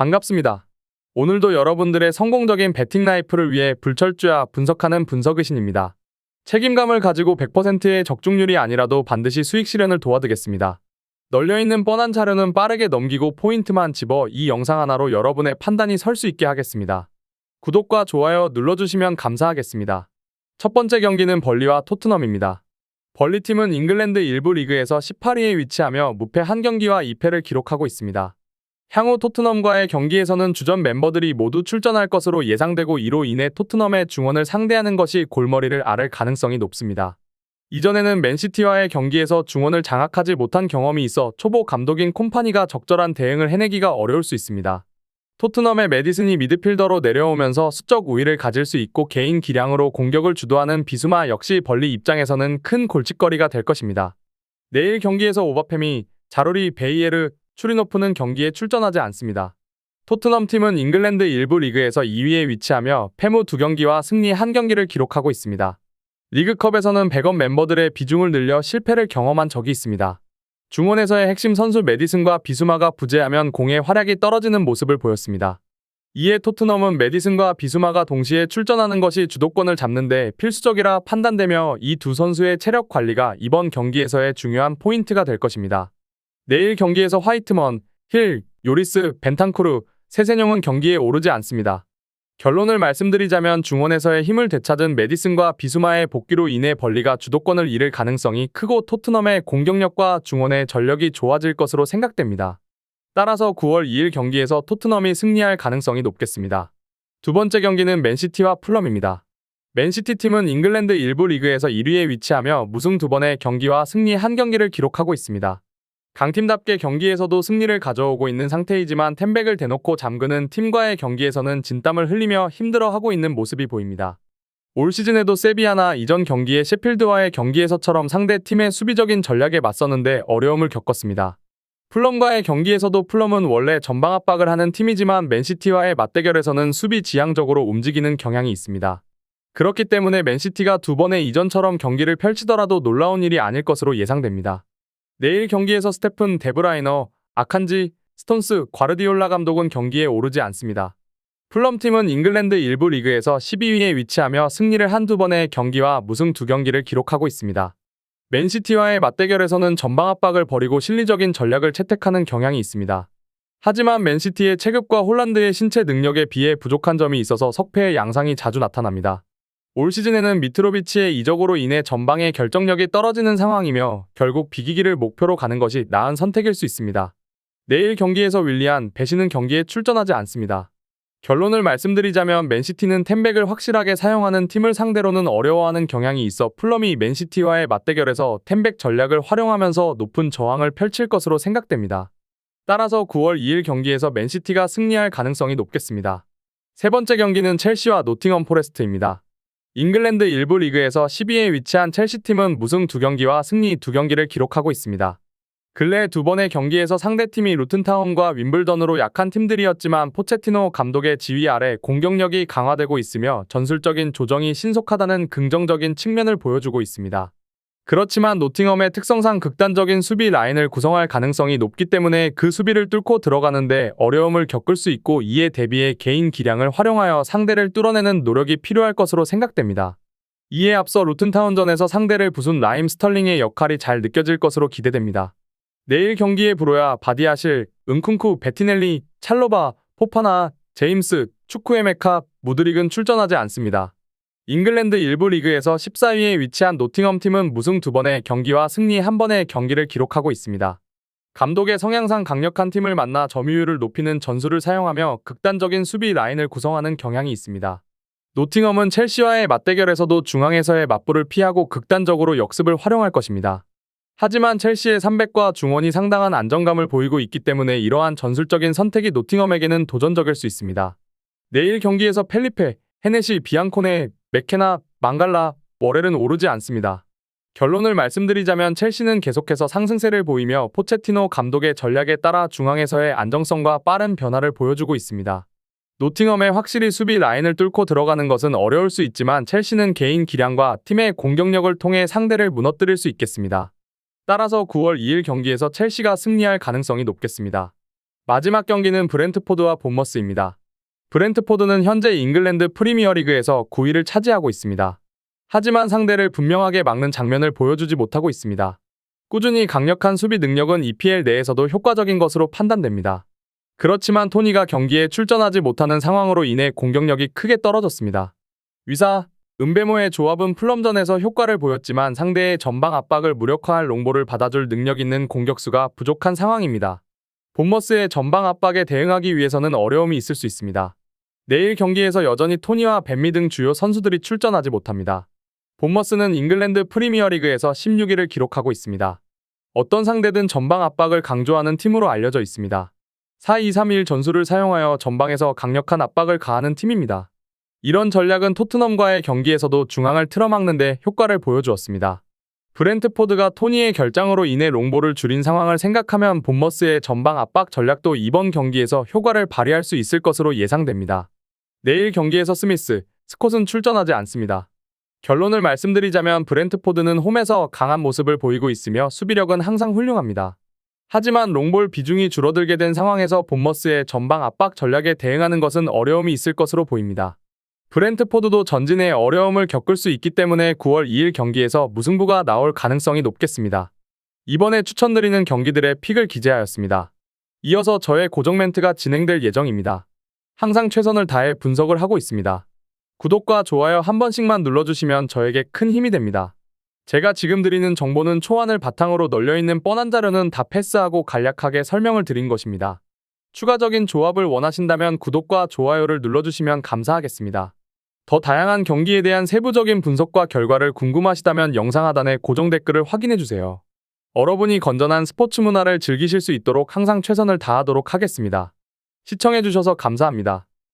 반갑습니다. 오늘도 여러분들의 성공적인 배팅 라이프를 위해 불철주야 분석하는 분석의신입니다. 책임감을 가지고 100%의 적중률이 아니라도 반드시 수익 실현을 도와드리겠습니다. 널려있는 뻔한 자료는 빠르게 넘기고 포인트만 집어 이 영상 하나로 여러분의 판단이 설 수 있게 하겠습니다. 구독과 좋아요 눌러주시면 감사하겠습니다. 첫 번째 경기는 벌리와 토트넘입니다. 벌리팀은 잉글랜드 1부 리그에서 18위에 위치하며 무패 1경기와 2패를 기록하고 있습니다. 향후 토트넘과의 경기에서는 주전 멤버들이 모두 출전할 것으로 예상되고 이로 인해 토트넘의 중원을 상대하는 것이 골머리를 앓을 가능성이 높습니다. 이전에는 맨시티와의 경기에서 중원을 장악하지 못한 경험이 있어 초보 감독인 콤파니가 적절한 대응을 해내기가 어려울 수 있습니다. 토트넘의 매디슨이 미드필더로 내려오면서 수적 우위를 가질 수 있고 개인 기량으로 공격을 주도하는 비수마 역시 벌리 입장에서는 큰 골칫거리가 될 것입니다. 내일 경기에서 오바페미, 자루리 베이에르, 추리노프는 경기에 출전하지 않습니다. 토트넘 팀은 잉글랜드 1부 리그에서 2위에 위치하며 패무 2경기와 승리 1경기를 기록하고 있습니다. 리그컵에서는 백업 멤버들의 비중을 늘려 실패를 경험한 적이 있습니다. 중원에서의 핵심 선수 매디슨과 비수마가 부재하면 공의 활약이 떨어지는 모습을 보였습니다. 이에 토트넘은 매디슨과 비수마가 동시에 출전하는 것이 주도권을 잡는 데 필수적이라 판단되며 이 두 선수의 체력 관리가 이번 경기에서의 중요한 포인트가 될 것입니다. 내일 경기에서 화이트먼, 힐, 요리스, 벤탄쿠르, 세세뇽은 경기에 오르지 않습니다. 결론을 말씀드리자면 중원에서의 힘을 되찾은 매디슨과 비수마의 복귀로 인해 벌리가 주도권을 잃을 가능성이 크고 토트넘의 공격력과 중원의 전력이 좋아질 것으로 생각됩니다. 따라서 9월 2일 경기에서 토트넘이 승리할 가능성이 높겠습니다. 두 번째 경기는 맨시티와 풀럼입니다. 맨시티 팀은 잉글랜드 1부 리그에서 1위에 위치하며 무승 2번의 경기와 승리 1경기를 기록하고 있습니다. 강팀답게 경기에서도 승리를 가져오고 있는 상태이지만 템백을 대놓고 잠그는 팀과의 경기에서는 진땀을 흘리며 힘들어하고 있는 모습이 보입니다. 올 시즌에도 세비야나 이전 경기의 셰필드와의 경기에서처럼 상대 팀의 수비적인 전략에 맞섰는데 어려움을 겪었습니다. 풀럼과의 경기에서도 풀럼은 원래 전방 압박을 하는 팀이지만 맨시티와의 맞대결에서는 수비 지향적으로 움직이는 경향이 있습니다. 그렇기 때문에 맨시티가 2번의 이전처럼 경기를 펼치더라도 놀라운 일이 아닐 것으로 예상됩니다. 내일 경기에서 스테픈 데브라이너, 아칸지, 스톤스, 과르디올라 감독은 경기에 오르지 않습니다. 풀럼팀은 잉글랜드 1부 리그에서 12위에 위치하며 승리를 한두 번의 경기와 무승 2경기를 기록하고 있습니다. 맨시티와의 맞대결에서는 전방 압박을 벌이고 실리적인 전략을 채택하는 경향이 있습니다. 하지만 맨시티의 체급과 홀란드의 신체 능력에 비해 부족한 점이 있어서 석패의 양상이 자주 나타납니다. 올 시즌에는 미트로비치의 이적으로 인해 전방의 결정력이 떨어지는 상황이며 결국 비기기를 목표로 가는 것이 나은 선택일 수 있습니다. 내일 경기에서 윌리안, 배시는 경기에 출전하지 않습니다. 결론을 말씀드리자면 맨시티는 템백을 확실하게 사용하는 팀을 상대로는 어려워하는 경향이 있어 풀럼이 맨시티와의 맞대결에서 템백 전략을 활용하면서 높은 저항을 펼칠 것으로 생각됩니다. 따라서 9월 2일 경기에서 맨시티가 승리할 가능성이 높겠습니다. 세 번째 경기는 첼시와 노팅엄 포레스트입니다. 잉글랜드 1부 리그에서 12위에 위치한 첼시팀은 무승 2경기와 승리 2경기를 기록하고 있습니다. 근래 2번의 경기에서 상대팀이 루튼타운과 윈블던으로 약한 팀들이었지만 포체티노 감독의 지휘 아래 공격력이 강화되고 있으며 전술적인 조정이 신속하다는 긍정적인 측면을 보여주고 있습니다. 그렇지만 노팅엄의 특성상 극단적인 수비 라인을 구성할 가능성이 높기 때문에 그 수비를 뚫고 들어가는데 어려움을 겪을 수 있고 이에 대비해 개인 기량을 활용하여 상대를 뚫어내는 노력이 필요할 것으로 생각됩니다. 이에 앞서 루튼타운전에서 상대를 부순 라임 스털링의 역할이 잘 느껴질 것으로 기대됩니다. 내일 경기에 브로야, 바디아실, 은쿤쿠, 베티넬리, 찰로바, 포파나, 제임스, 추쿠에메카, 무드릭은 출전하지 않습니다. 잉글랜드 1부 리그에서 14위에 위치한 노팅엄 팀은 무승 2번의 경기와 승리 1번의 경기를 기록하고 있습니다. 감독의 성향상 강력한 팀을 만나 점유율을 높이는 전술을 사용하며 극단적인 수비 라인을 구성하는 경향이 있습니다. 노팅엄은 첼시와의 맞대결에서도 중앙에서의 맞불을 피하고 극단적으로 역습을 활용할 것입니다. 하지만 첼시의 3백과 중원이 상당한 안정감을 보이고 있기 때문에 이러한 전술적인 선택이 노팅엄에게는 도전적일 수 있습니다. 내일 경기에서 펠리페, 헤네시, 비앙코네, 맥케나, 망갈라, 워렐은 오르지 않습니다. 결론을 말씀드리자면 첼시는 계속해서 상승세를 보이며 포체티노 감독의 전략에 따라 중앙에서의 안정성과 빠른 변화를 보여주고 있습니다. 노팅엄에 확실히 수비 라인을 뚫고 들어가는 것은 어려울 수 있지만 첼시는 개인 기량과 팀의 공격력을 통해 상대를 무너뜨릴 수 있겠습니다. 따라서 9월 2일 경기에서 첼시가 승리할 가능성이 높겠습니다. 마지막 경기는 브렌트포드와 본머스입니다. 브렌트포드는 현재 잉글랜드 프리미어리그에서 9위를 차지하고 있습니다. 하지만 상대를 분명하게 막는 장면을 보여주지 못하고 있습니다. 꾸준히 강력한 수비 능력은 EPL 내에서도 효과적인 것으로 판단됩니다. 그렇지만 토니가 경기에 출전하지 못하는 상황으로 인해 공격력이 크게 떨어졌습니다. 위사, 은베모의 조합은 플럼전에서 효과를 보였지만 상대의 전방 압박을 무력화할 롱볼을 받아줄 능력 있는 공격수가 부족한 상황입니다. 본머스의 전방 압박에 대응하기 위해서는 어려움이 있을 수 있습니다. 내일 경기에서 여전히 토니와 벤미 등 주요 선수들이 출전하지 못합니다. 본머스는 잉글랜드 프리미어리그에서 16위를 기록하고 있습니다. 어떤 상대든 전방 압박을 강조하는 팀으로 알려져 있습니다. 4-2-3-1 전술을 사용하여 전방에서 강력한 압박을 가하는 팀입니다. 이런 전략은 토트넘과의 경기에서도 중앙을 틀어막는 데 효과를 보여주었습니다. 브렌트포드가 토니의 결장으로 인해 롱볼을 줄인 상황을 생각하면 본머스의 전방 압박 전략도 이번 경기에서 효과를 발휘할 수 있을 것으로 예상됩니다. 내일 경기에서 스미스, 스콧은 출전하지 않습니다. 결론을 말씀드리자면 브렌트포드는 홈에서 강한 모습을 보이고 있으며 수비력은 항상 훌륭합니다. 하지만 롱볼 비중이 줄어들게 된 상황에서 본머스의 전방 압박 전략에 대응하는 것은 어려움이 있을 것으로 보입니다. 브렌트포드도 전진에 어려움을 겪을 수 있기 때문에 9월 2일 경기에서 무승부가 나올 가능성이 높겠습니다. 이번에 추천드리는 경기들의 픽을 기재하였습니다. 이어서 저의 고정 멘트가 진행될 예정입니다. 항상 최선을 다해 분석을 하고 있습니다. 구독과 좋아요 한 번씩만 눌러주시면 저에게 큰 힘이 됩니다. 제가 지금 드리는 정보는 초안을 바탕으로 널려있는 뻔한 자료는 다 패스하고 간략하게 설명을 드린 것입니다. 추가적인 조합을 원하신다면 구독과 좋아요를 눌러주시면 감사하겠습니다. 더 다양한 경기에 대한 세부적인 분석과 결과를 궁금하시다면 영상 하단에 고정 댓글을 확인해주세요. 여러분이 건전한 스포츠 문화를 즐기실 수 있도록 항상 최선을 다하도록 하겠습니다. 시청해주셔서 감사합니다.